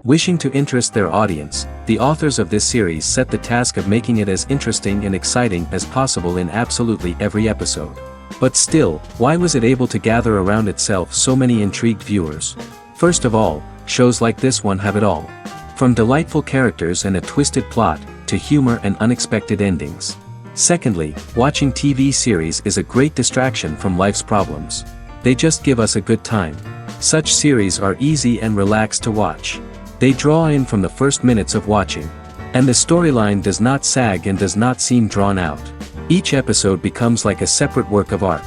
Wishing to interest their audience, the authors of this series set the task of making it as interesting and exciting as possible in absolutely every episode. But still, why was it able to gather around itself so many intrigued viewers? First of all, shows like this one have it all. From delightful characters and a twisted plot, to humor and unexpected endings. Secondly, watching TV series is a great distraction from life's problems. They just give us a good time. Such series are easy and relaxed to watch. They draw in from the first minutes of watching. And the storyline does not sag and does not seem drawn out. Each episode becomes like a separate work of art.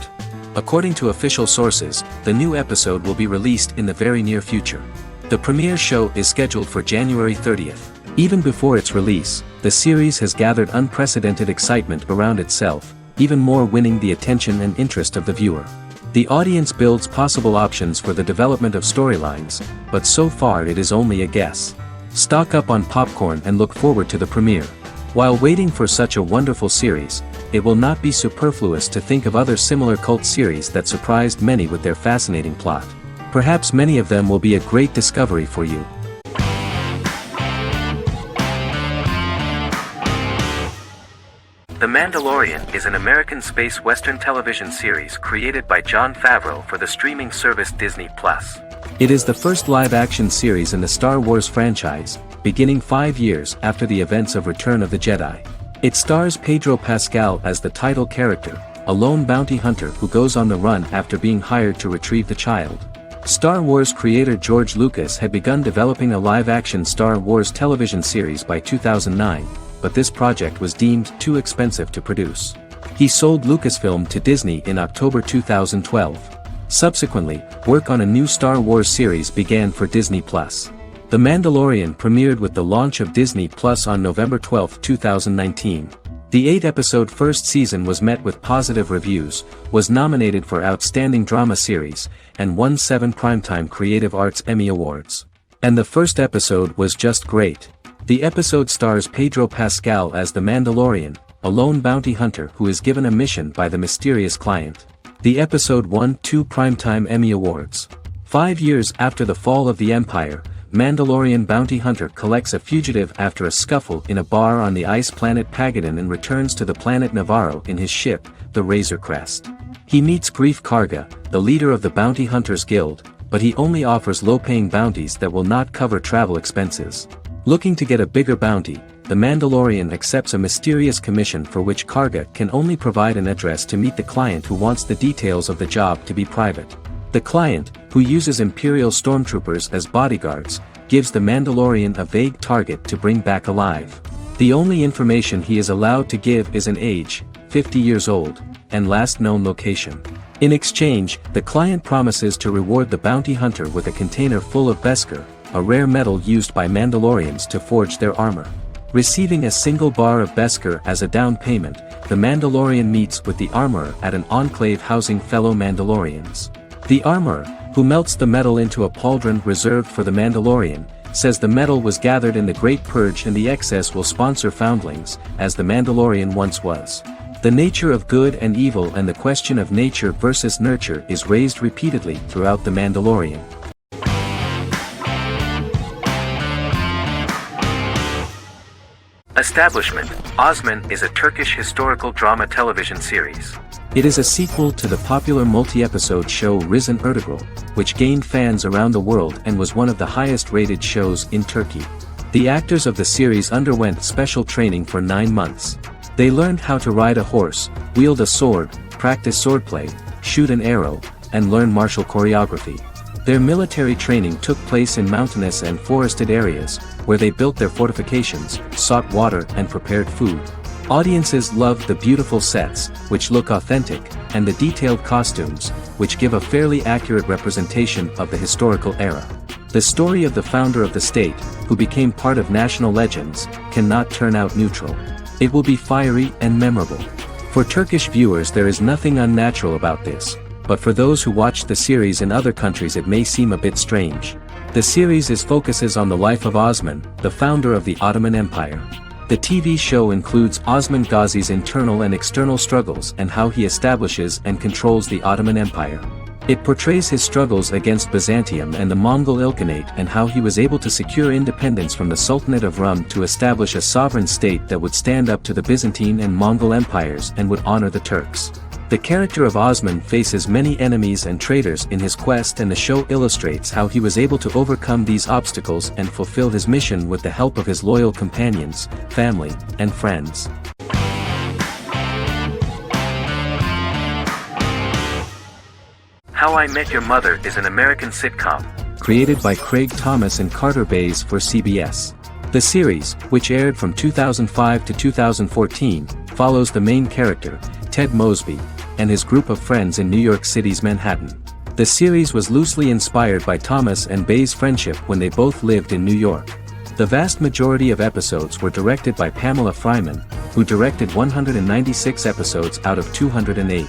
According to official sources, the new episode will be released in the very near future. The premiere show is scheduled for January 30th. Even before its release, the series has gathered unprecedented excitement around itself, even more winning the attention and interest of the viewer. The audience builds possible options for the development of storylines, but so far it is only a guess. Stock up on popcorn and look forward to the premiere. While waiting for such a wonderful series, it will not be superfluous to think of other similar cult series that surprised many with their fascinating plot. Perhaps many of them will be a great discovery for you. The Mandalorian is an American space western television series created by Jon Favreau for the streaming service Disney+. It is the first live-action series in the Star Wars franchise, beginning 5 years after the events of Return of the Jedi. It stars Pedro Pascal as the title character, a lone bounty hunter who goes on the run after being hired to retrieve the child. Star Wars creator George Lucas had begun developing a live-action Star Wars television series by 2009, but this project was deemed too expensive to produce. He sold Lucasfilm to Disney in October 2012. Subsequently, work on a new Star Wars series began for Disney+. The Mandalorian premiered with the launch of Disney+ on November 12, 2019. The 8-episode first season was met with positive reviews, was nominated for Outstanding Drama Series, and won 7 Primetime Creative Arts Emmy Awards. And the first episode was just great. The episode stars Pedro Pascal as the Mandalorian, a lone bounty hunter who is given a mission by the mysterious client. The episode won 2 Primetime Emmy Awards. 5 years after the fall of the Empire, Mandalorian bounty hunter collects a fugitive after a scuffle in a bar on the ice planet Pagadan and returns to the planet Navarro in his ship, the Razor Crest. He meets Grief Karga, the leader of the Bounty Hunters Guild, but he only offers low-paying bounties that will not cover travel expenses. Looking to get a bigger bounty, the Mandalorian accepts a mysterious commission for which Karga can only provide an address to meet the client who wants the details of the job to be private. The client, who uses Imperial stormtroopers as bodyguards, gives the Mandalorian a vague target to bring back alive. The only information he is allowed to give is an age, 50 years old, and last known location. In exchange, the client promises to reward the bounty hunter with a container full of Beskar, a rare metal used by Mandalorians to forge their armor. Receiving a single bar of Beskar as a down payment, the Mandalorian meets with the armorer at an enclave housing fellow Mandalorians. The armorer, who melts the metal into a pauldron reserved for the Mandalorian, says the metal was gathered in the Great Purge and the excess will sponsor foundlings, as the Mandalorian once was. The nature of good and evil and the question of nature versus nurture is raised repeatedly throughout the Mandalorian. Establishment: Osman is a Turkish historical drama television series. It is a sequel to the popular multi-episode show Risen Ertugrul, which gained fans around the world and was one of the highest-rated shows in Turkey. The actors of the series underwent special training for 9 months. They learned how to ride a horse, wield a sword, practice swordplay, shoot an arrow, and learn martial choreography. Their military training took place in mountainous and forested areas, where they built their fortifications, sought water and prepared food. Audiences loved the beautiful sets, which look authentic, and the detailed costumes, which give a fairly accurate representation of the historical era. The story of the founder of the state, who became part of national legends, cannot turn out neutral. It will be fiery and memorable. For Turkish viewers there is nothing unnatural about this, but for those who watch the series in other countries it may seem a bit strange. The series focuses on the life of Osman, the founder of the Ottoman Empire. The TV show includes Osman Ghazi's internal and external struggles and how he establishes and controls the Ottoman Empire. It portrays his struggles against Byzantium and the Mongol Ilkhanate and how he was able to secure independence from the Sultanate of Rum to establish a sovereign state that would stand up to the Byzantine and Mongol empires and would honor the Turks. The character of Osman faces many enemies and traitors in his quest, and the show illustrates how he was able to overcome these obstacles and fulfill his mission with the help of his loyal companions, family, and friends. How I Met Your Mother is an American sitcom, created by Craig Thomas and Carter Bays for CBS. The series, which aired from 2005 to 2014, follows the main character, Ted Mosby, and his group of friends in New York City's Manhattan. The series was loosely inspired by Thomas and Bays' friendship when they both lived in New York. The vast majority of episodes were directed by Pamela Fryman, who directed 196 episodes out of 208.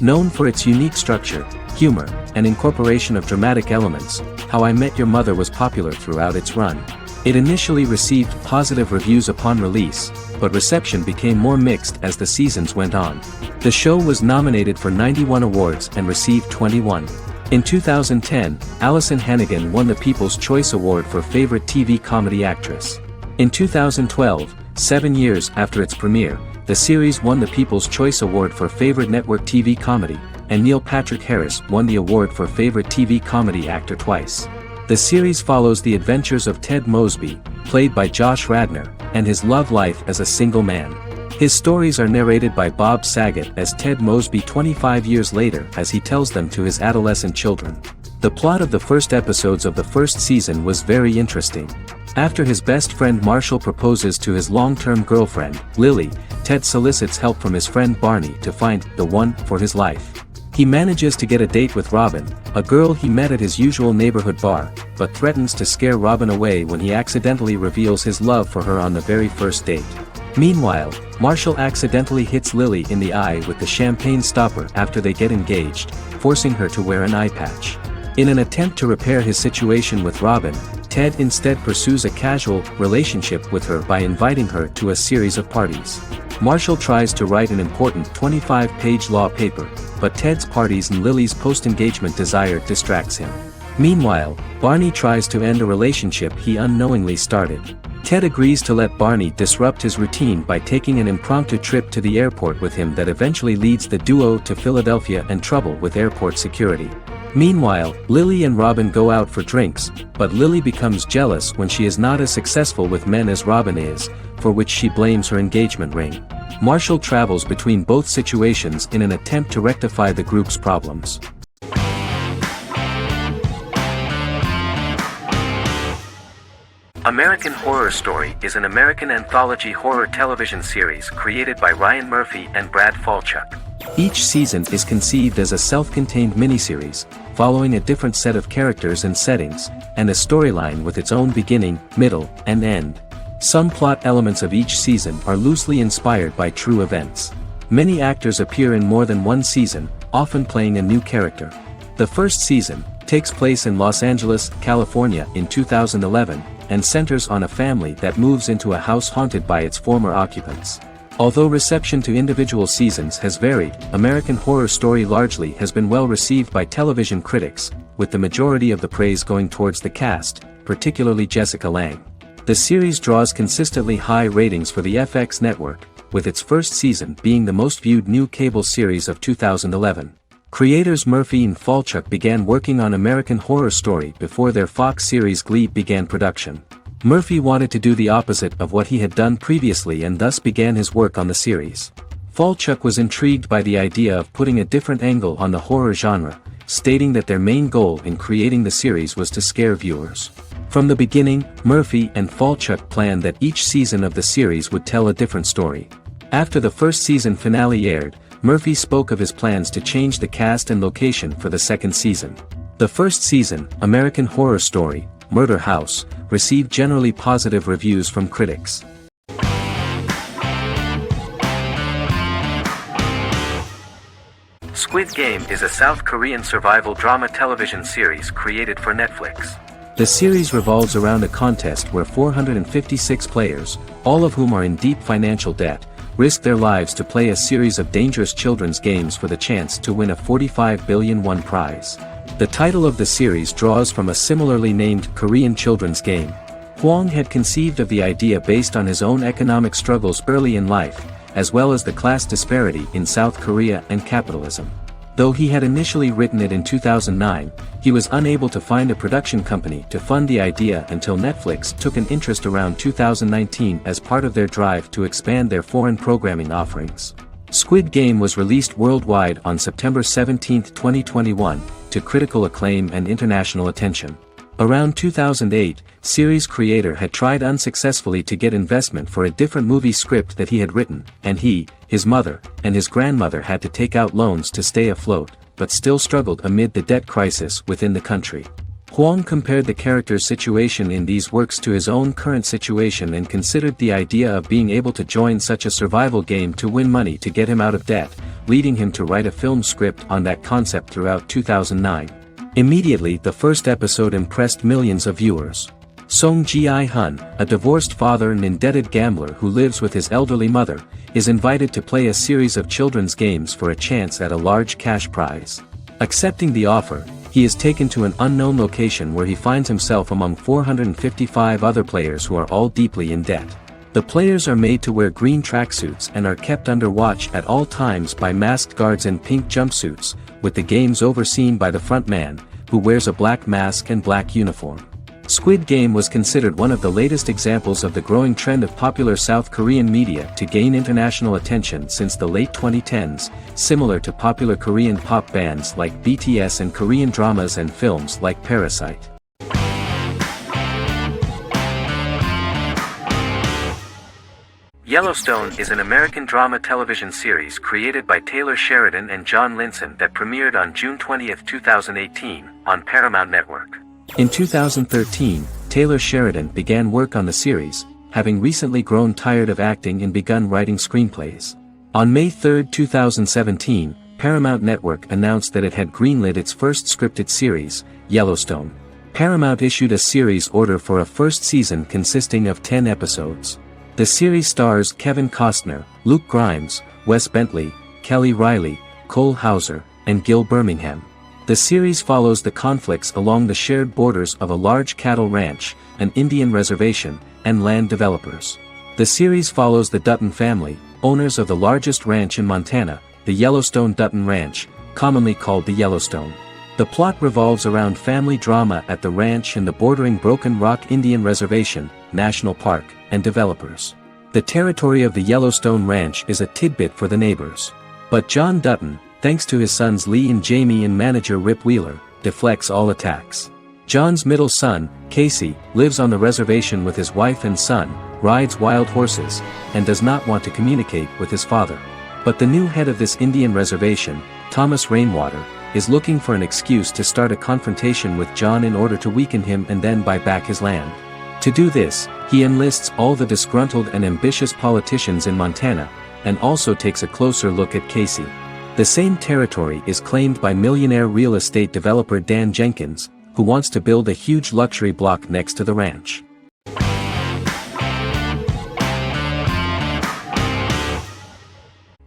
Known for its unique structure, humor, and incorporation of dramatic elements, How I Met Your Mother was popular throughout its run. It initially received positive reviews upon release, but reception became more mixed as the seasons went on. The show was nominated for 91 awards and received 21. In 2010, Allison Hannigan won the People's Choice Award for Favorite TV Comedy Actress. In 2012, 7 years after its premiere, the series won the People's Choice Award for Favorite Network TV Comedy, and Neil Patrick Harris won the award for Favorite TV Comedy Actor twice. The series follows the adventures of Ted Mosby, played by Josh Radnor, and his love life as a single man. His stories are narrated by Bob Saget as Ted Mosby 25 years later as he tells them to his adolescent children. The plot of the first episodes of the first season was very interesting. After his best friend Marshall proposes to his long-term girlfriend, Lily, Ted solicits help from his friend Barney to find the one for his life. He manages to get a date with Robin, a girl he met at his usual neighborhood bar, but threatens to scare Robin away when he accidentally reveals his love for her on the very first date. Meanwhile, Marshall accidentally hits Lily in the eye with the champagne stopper after they get engaged, forcing her to wear an eye patch. In an attempt to repair his situation with Robin, Ted instead pursues a casual relationship with her by inviting her to a series of parties. Marshall tries to write an important 25-page law paper, but Ted's parties and Lily's post-engagement desire distracts him. Meanwhile, Barney tries to end a relationship he unknowingly started. Ted agrees to let Barney disrupt his routine by taking an impromptu trip to the airport with him that eventually leads the duo to Philadelphia and trouble with airport security. Meanwhile, Lily and Robin go out for drinks, but Lily becomes jealous when she is not as successful with men as Robin is, for which she blames her engagement ring. Marshall travels between both situations in an attempt to rectify the group's problems. American Horror Story is an American anthology horror television series created by Ryan Murphy and Brad Falchuk. Each season is conceived as a self-contained miniseries, following a different set of characters and settings, and a storyline with its own beginning, middle, and end. Some plot elements of each season are loosely inspired by true events. Many actors appear in more than one season, often playing a new character. The first season takes place in Los Angeles, California in 2011, and centers on a family that moves into a house haunted by its former occupants. Although reception to individual seasons has varied, American Horror Story largely has been well received by television critics, with the majority of the praise going towards the cast, particularly Jessica Lange. The series draws consistently high ratings for the FX network, with its first season being the most viewed new cable series of 2011. Creators Murphy and Falchuk began working on American Horror Story before their Fox series Glee began production. Murphy wanted to do the opposite of what he had done previously and thus began his work on the series. Falchuk was intrigued by the idea of putting a different angle on the horror genre, stating that their main goal in creating the series was to scare viewers. From the beginning, Murphy and Falchuk planned that each season of the series would tell a different story. After the first season finale aired, Murphy spoke of his plans to change the cast and location for the second season. The first season, American Horror Story, Murder House, received generally positive reviews from critics. Squid Game is a South Korean survival drama television series created for Netflix. The series revolves around a contest where 456 players, all of whom are in deep financial debt, risk their lives to play a series of dangerous children's games for the chance to win a 45 billion won prize. The title of the series draws from a similarly named Korean children's game. Hwang had conceived of the idea based on his own economic struggles early in life, as well as the class disparity in South Korea and capitalism. Though he had initially written it in 2009, he was unable to find a production company to fund the idea until Netflix took an interest around 2019 as part of their drive to expand their foreign programming offerings. Squid Game was released worldwide on September 17, 2021, to critical acclaim and international attention. Around 2008, series creator had tried unsuccessfully to get investment for a different movie script that he had written, and he, his mother, and his grandmother had to take out loans to stay afloat, but still struggled amid the debt crisis within the country. Hwang compared the character's situation in these works to his own current situation and considered the idea of being able to join such a survival game to win money to get him out of debt, leading him to write a film script on that concept throughout 2009. Immediately the first episode impressed millions of viewers. Song Ji-hun, a divorced father and indebted gambler who lives with his elderly mother, is invited to play a series of children's games for a chance at a large cash prize. Accepting the offer, he is taken to an unknown location where he finds himself among 455 other players who are all deeply in debt. The players are made to wear green tracksuits and are kept under watch at all times by masked guards in pink jumpsuits, with the games overseen by the front man, who wears a black mask and black uniform. Squid Game was considered one of the latest examples of the growing trend of popular South Korean media to gain international attention since the late 2010s, similar to popular Korean pop bands like BTS and Korean dramas and films like Parasite. Yellowstone is an American drama television series created by Taylor Sheridan and John Linson that premiered on June 20, 2018, on Paramount Network. In 2013, Taylor Sheridan began work on the series, having recently grown tired of acting and begun writing screenplays. On May 3, 2017, Paramount Network announced that it had greenlit its first scripted series, Yellowstone. Paramount issued a series order for a first season consisting of 10 episodes. The series stars Kevin Costner, Luke Grimes, Wes Bentley, Kelly Riley, Cole Hauser, and Gil Birmingham. The series follows the conflicts along the shared borders of a large cattle ranch, an Indian reservation, and land developers. The series follows the Dutton family, owners of the largest ranch in Montana, the Yellowstone Dutton Ranch, commonly called the Yellowstone. The plot revolves around family drama at the ranch and the bordering Broken Rock Indian Reservation, National Park, and developers. The territory of the Yellowstone Ranch is a tidbit for the neighbors. But John Dutton, thanks to his sons Lee and Jamie and manager Rip Wheeler, deflects all attacks. John's middle son, Casey, lives on the reservation with his wife and son, rides wild horses, and does not want to communicate with his father. But the new head of this Indian reservation, Thomas Rainwater, is looking for an excuse to start a confrontation with John in order to weaken him and then buy back his land. To do this, he enlists all the disgruntled and ambitious politicians in Montana, and also takes a closer look at Casey. The same territory is claimed by millionaire real estate developer Dan Jenkins, who wants to build a huge luxury block next to the ranch.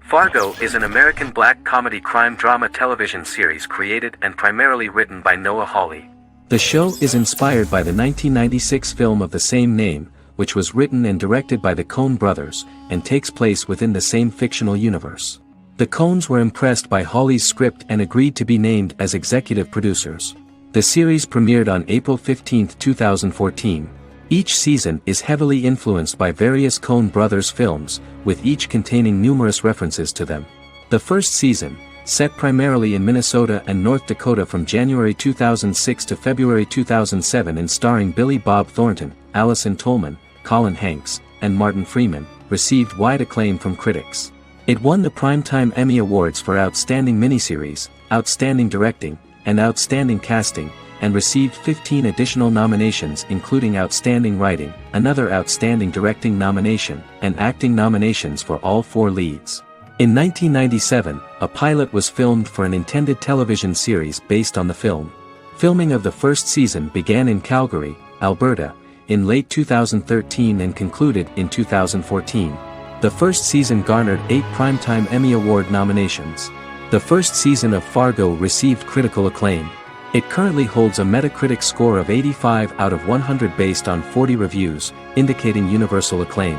Fargo is an American black comedy crime drama television series created and primarily written by Noah Hawley. The show is inspired by the 1996 film of the same name, which was written and directed by the Coen brothers, and takes place within the same fictional universe. The Coens were impressed by Hawley's script and agreed to be named as executive producers. The series premiered on April 15, 2014. Each season is heavily influenced by various Coen brothers films, with each containing numerous references to them. The first season, set primarily in Minnesota and North Dakota from January 2006 to February 2007 and starring Billy Bob Thornton, Allison Tolman, Colin Hanks, and Martin Freeman, received wide acclaim from critics. It won the Primetime Emmy Awards for Outstanding Miniseries, Outstanding Directing, and Outstanding Casting, and received 15 additional nominations including Outstanding Writing, another Outstanding Directing nomination, and acting nominations for all 4 leads. In 1997, a pilot was filmed for an intended television series based on the film. Filming of the first season began in Calgary, Alberta, in late 2013 and concluded in 2014. The first season garnered 8 Primetime Emmy Award nominations. The first season of Fargo received critical acclaim. It currently holds a Metacritic score of 85 out of 100 based on 40 reviews, indicating universal acclaim.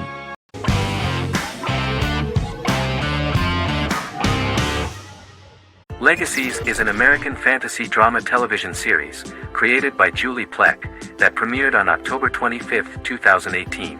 Legacies is an American fantasy drama television series, created by Julie Plec, that premiered on October 25, 2018.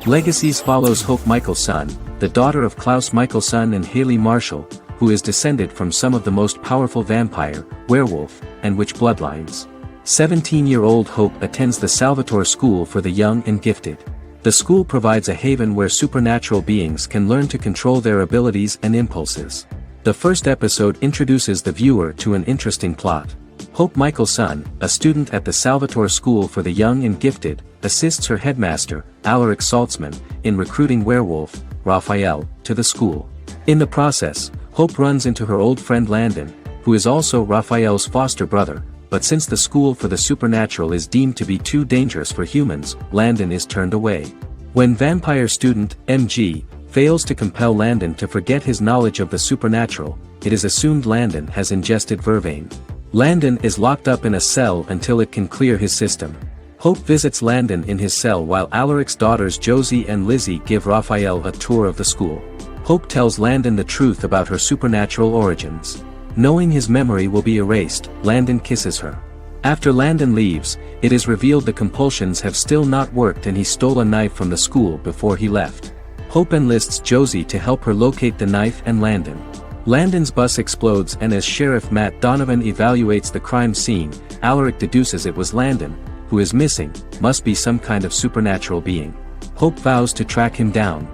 Legacies follows Hope Michelson, the daughter of Klaus Michelson and Haley Marshall, who is descended from some of the most powerful vampire, werewolf, and witch bloodlines. 17-year-old Hope attends the Salvatore School for the Young and Gifted. The school provides a haven where supernatural beings can learn to control their abilities and impulses. The first episode introduces the viewer to an interesting plot. Hope Michelson, a student at the Salvatore School for the Young and Gifted, assists her headmaster, Alaric Saltzman, in recruiting werewolf, Raphael, to the school. In the process, Hope runs into her old friend Landon, who is also Raphael's foster brother, but since the school for the supernatural is deemed to be too dangerous for humans, Landon is turned away. When vampire student, MG, fails to compel Landon to forget his knowledge of the supernatural, it is assumed Landon has ingested vervain. Landon is locked up in a cell until it can clear his system. Hope visits Landon in his cell while Alaric's daughters Josie and Lizzie give Raphael a tour of the school. Hope tells Landon the truth about her supernatural origins. Knowing his memory will be erased, Landon kisses her. After Landon leaves, it is revealed the compulsions have still not worked and he stole a knife from the school before he left. Hope enlists Josie to help her locate the knife and Landon. Landon's bus explodes and as Sheriff Matt Donovan evaluates the crime scene, Alaric deduces it was Landon, who is missing, must be some kind of supernatural being. Hope vows to track him down.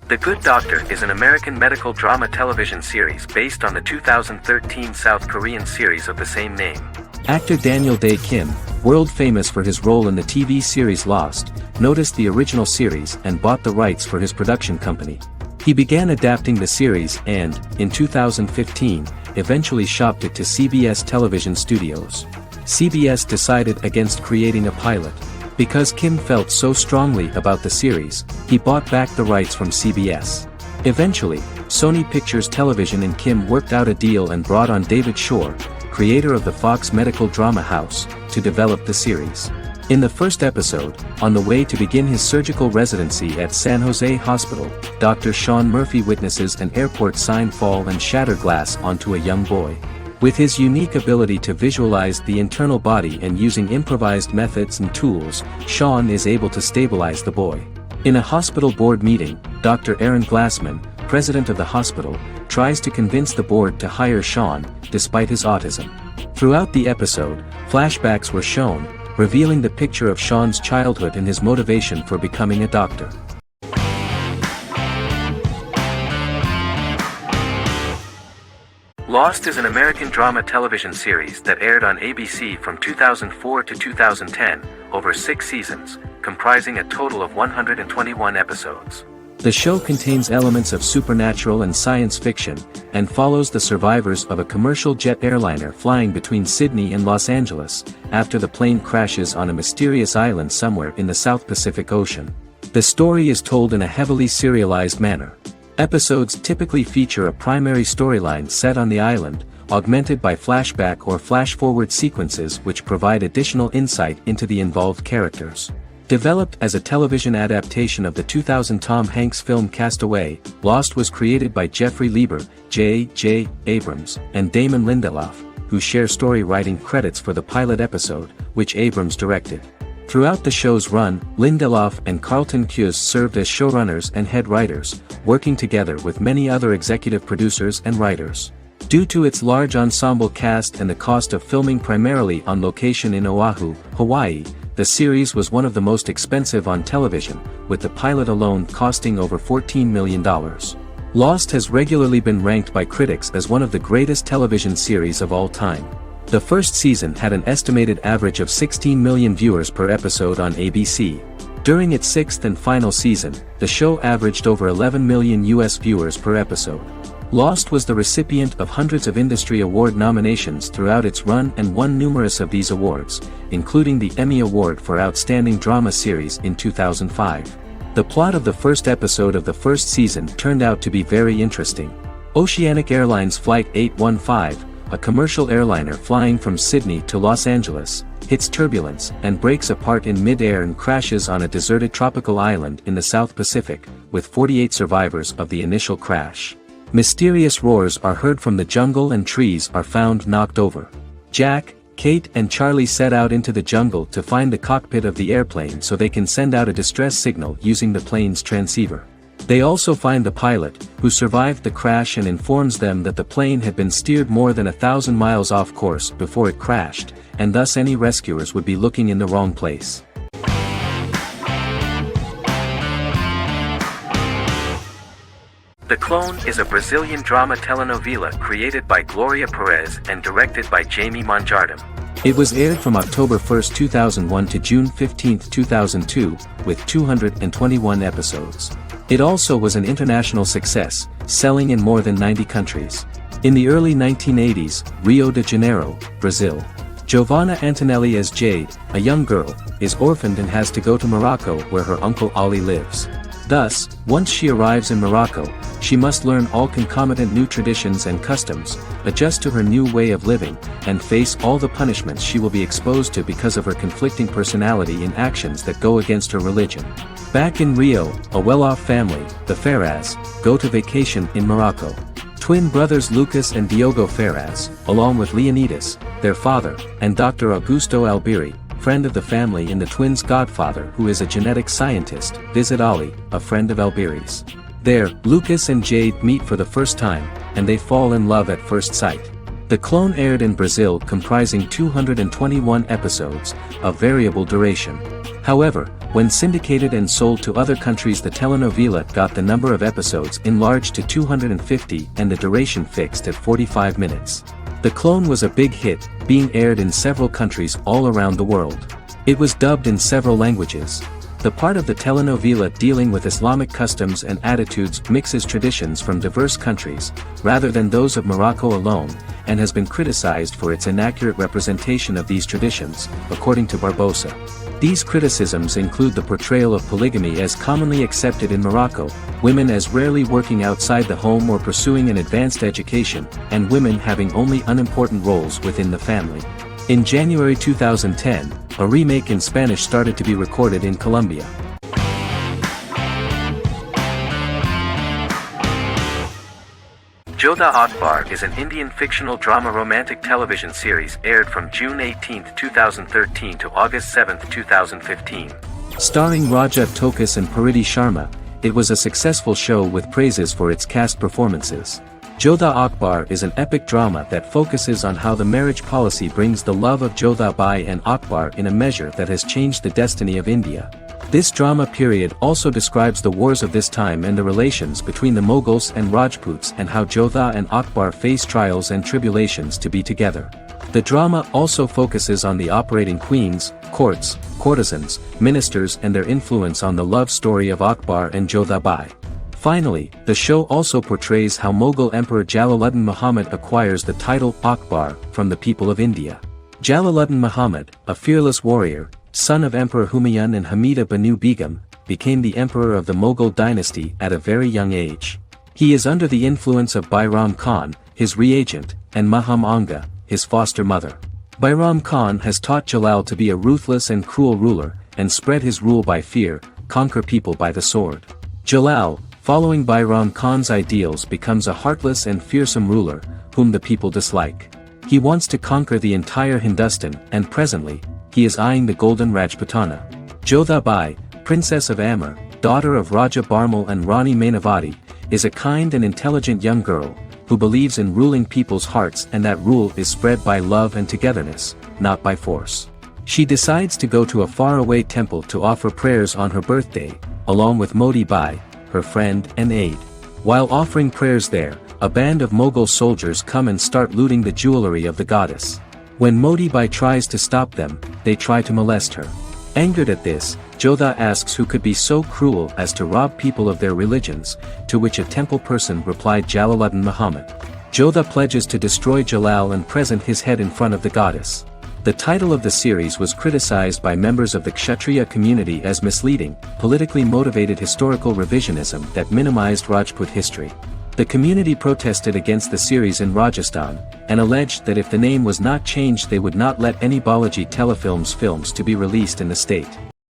The Good Doctor is an American medical drama television series based on the 2013 South Korean series of the same name. Actor Daniel Dae Kim, world famous for his role in the TV series Lost, noticed the original series and bought the rights for his production company. He began adapting the series and, in 2015, eventually shopped it to CBS Television Studios. CBS decided against creating a pilot. Because Kim felt so strongly about the series, he bought back the rights from CBS. Eventually, Sony Pictures Television and Kim worked out a deal and brought on David Shore, creator of the Fox medical drama house, to develop the series. In the first episode, on the way to begin his surgical residency at San Jose Hospital, Dr. Sean Murphy witnesses an airport sign fall and shatter glass onto a young boy. With his unique ability to visualize the internal body and using improvised methods and tools, Sean is able to stabilize the boy. In a hospital board meeting, Dr. Aaron Glassman, president of the hospital, tries to convince the board to hire Sean, despite his autism. Throughout the episode, flashbacks were shown, revealing the picture of Sean's childhood and his motivation for becoming a doctor. Lost is an American drama television series that aired on ABC from 2004 to 2010, over 6 seasons, comprising a total of 121 episodes. The show contains elements of supernatural and science fiction, and follows the survivors of a commercial jet airliner flying between Sydney and Los Angeles, after the plane crashes on a mysterious island somewhere in the South Pacific Ocean. The story is told in a heavily serialized manner. Episodes typically feature a primary storyline set on the island, augmented by flashback or flash-forward sequences which provide additional insight into the involved characters. Developed as a television adaptation of the 2000 Tom Hanks film Castaway, Lost was created by Jeffrey Lieber, J.J. Abrams, and Damon Lindelof, who share story writing credits for the pilot episode, which Abrams directed. Throughout the show's run, Lindelof and Carlton Cuse served as showrunners and head writers, working together with many other executive producers and writers. Due to its large ensemble cast and the cost of filming primarily on location in Oahu, Hawaii, the series was one of the most expensive on television, with the pilot alone costing over $14 million. Lost has regularly been ranked by critics as one of the greatest television series of all time. The first season had an estimated average of 16 million viewers per episode on ABC. During its 6th and final season, the show averaged over 11 million US viewers per episode. Lost was the recipient of hundreds of industry award nominations throughout its run and won numerous of these awards, including the Emmy Award for Outstanding Drama Series in 2005. The plot of the first episode of the first season turned out to be very interesting. Oceanic Airlines Flight 815, a commercial airliner flying from Sydney to Los Angeles, hits turbulence and breaks apart in mid-air and crashes on a deserted tropical island in the South Pacific, with 48 survivors of the initial crash. Mysterious roars are heard from the jungle and trees are found knocked over. Jack, Kate and Charlie set out into the jungle to find the cockpit of the airplane so they can send out a distress signal using the plane's transceiver. They also find the pilot, who survived the crash and informs them that the plane had been steered more than 1,000 miles off course before it crashed, and thus any rescuers would be looking in the wrong place. The Clone is a Brazilian drama telenovela created by Gloria Perez and directed by Jamie Monjardim. It was aired from October 1, 2001 to June 15, 2002, with 221 episodes. It also was an international success, selling in more than 90 countries. In the early 1980s, Rio de Janeiro, Brazil. Giovanna Antonelli as Jade, a young girl, is orphaned and has to go to Morocco where her uncle Ali lives. Thus, once she arrives in Morocco, she must learn all concomitant new traditions and customs, adjust to her new way of living, and face all the punishments she will be exposed to because of her conflicting personality and actions that go against her religion. Back in Rio, a well-off family, the Ferraz, go to vacation in Morocco. Twin brothers Lucas and Diogo Ferraz, along with Leonidas, their father, and Dr. Augusto Albiri, friend of the family and the twins' godfather who is a genetic scientist, visit Ali, a friend of Albiri's. There, Lucas and Jade meet for the first time, and they fall in love at first sight. The Clone aired in Brazil comprising 221 episodes, of variable duration. However, when syndicated and sold to other countries, the telenovela got the number of episodes enlarged to 250 and the duration fixed at 45 minutes. The Clone was a big hit, being aired in several countries all around the world. It was dubbed in several languages. The part of the telenovela dealing with Islamic customs and attitudes mixes traditions from diverse countries, rather than those of Morocco alone, and has been criticized for its inaccurate representation of these traditions, according to Barbosa. These criticisms include the portrayal of polygamy as commonly accepted in Morocco, women as rarely working outside the home or pursuing an advanced education, and women having only unimportant roles within the family. In January 2010, a remake in Spanish started to be recorded in Colombia. Jodha Akbar is an Indian fictional drama romantic television series aired from June 18, 2013 to August 7, 2015. Starring Raja Tokas and Pariti Sharma, it was a successful show with praises for its cast performances. Jodha Akbar is an epic drama that focuses on how the marriage policy brings the love of Jodha Bai and Akbar in a measure that has changed the destiny of India. This drama period also describes the wars of this time and the relations between the Mughals and Rajputs and how Jodha and Akbar face trials and tribulations to be together. The drama also focuses on the operating queens, courts, courtesans, ministers and their influence on the love story of Akbar and Jodha Bai. Finally, the show also portrays how Mughal Emperor Jalaluddin Muhammad acquires the title Akbar from the people of India. Jalaluddin Muhammad, a fearless warrior, son of Emperor Humayun and Hamida Banu Begum, became the emperor of the Mughal dynasty at a very young age. He is under the influence of Bairam Khan, his reagent, and Maham Anga, his foster mother. Bairam Khan has taught Jalal to be a ruthless and cruel ruler, and spread his rule by fear, conquer people by the sword. Jalal, following Bairam Khan's ideals, becomes a heartless and fearsome ruler, whom the people dislike. He wants to conquer the entire Hindustan, and presently, he is eyeing the Golden Rajputana. Jodha Bai, Princess of Amber, daughter of Raja Barmal and Rani Mainavati, is a kind and intelligent young girl, who believes in ruling people's hearts and that rule is spread by love and togetherness, not by force. She decides to go to a faraway temple to offer prayers on her birthday, along with Modi Bai, her friend and aide. While offering prayers there, a band of Mughal soldiers come and start looting the jewelry of the goddess. When Modi Bai tries to stop them, they try to molest her. Angered at this, Jodha asks who could be so cruel as to rob people of their religions, to which a temple person replied Jalaluddin Muhammad. Jodha pledges to destroy Jalal and present his head in front of the goddess. The title of the series was criticized by members of the Kshatriya community as misleading, politically motivated historical revisionism that minimized Rajput history. The community protested against the series in Rajasthan, and alleged that if the name was not changed they would not let any Balaji Telefilms films to be released in the state.